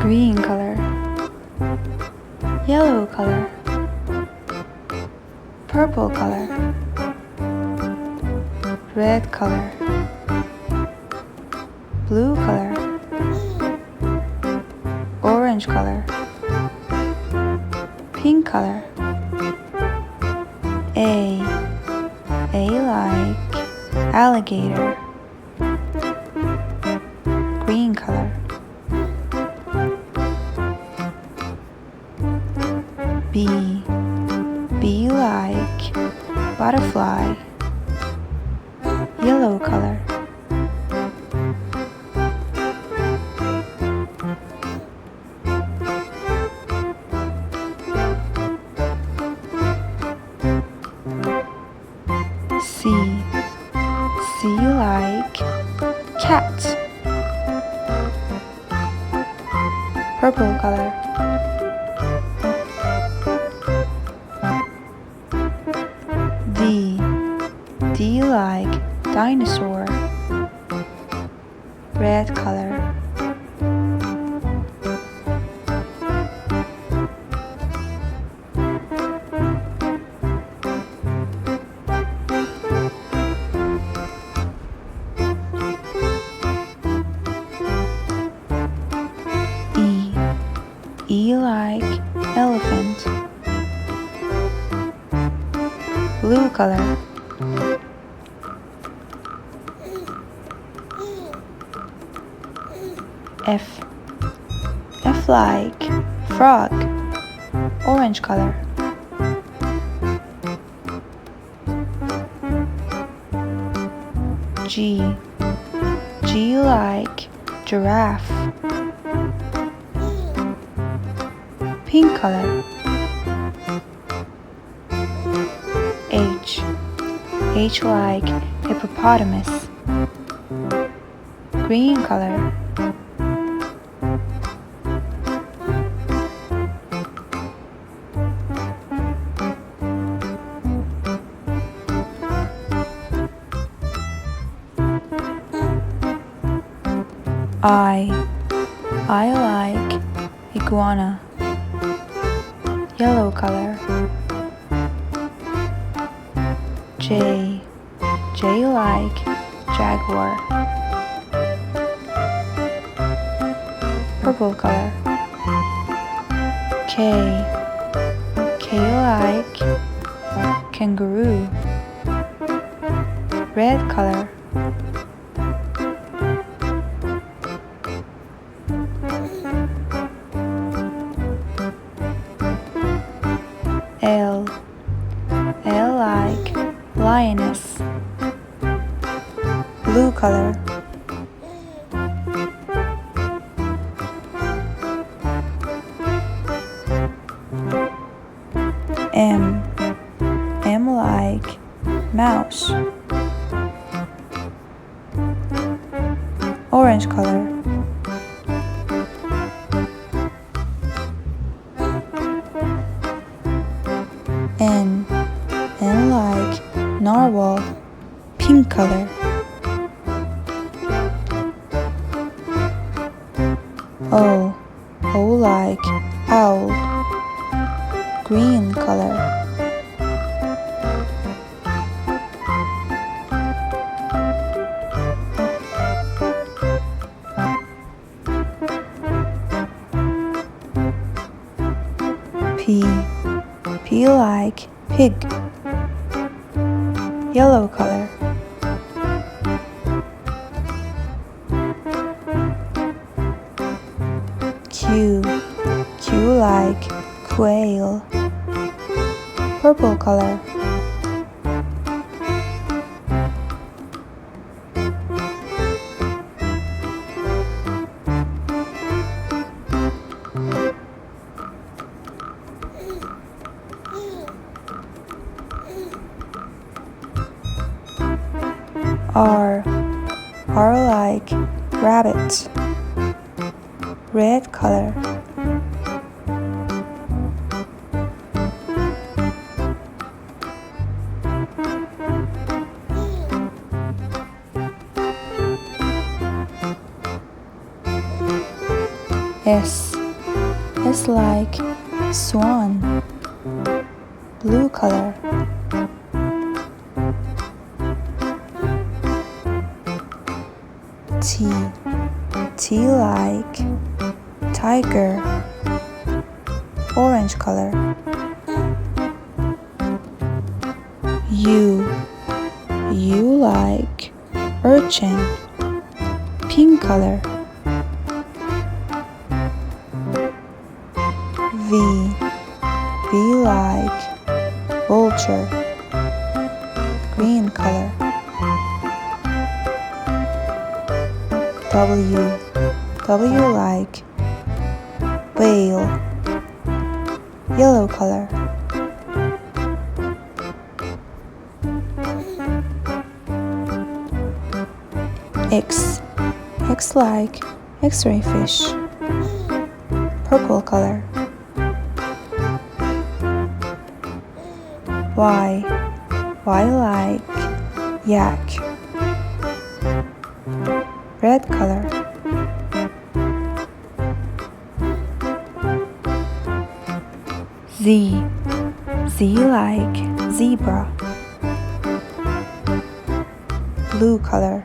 green color, yellow color, purple color, red color, blue color, orange color, pink color. A like alligator, green color. B like butterfly, yellow color. C like cat, purple color. D like dinosaur, red color. E like elephant, blue color. F like frog, orange color. G like giraffe, pink color. H like hippopotamus, green color. I like iguana, yellow color. J like jaguar, purple color. K like kangaroo, red color. L like lioness, blue color. M like mouse, orange color. N like narwhal, pink color. O like owl, green color. P like pig, yellow color. Q like quail, purple color. R like rabbit, red color. S like swan, blue color. T like tiger, orange color. U like urchin, pink color. V like vulture, green color. W like whale, yellow color. X like X-ray fish, purple color. Y like yak, red color. Z like zebra, blue color.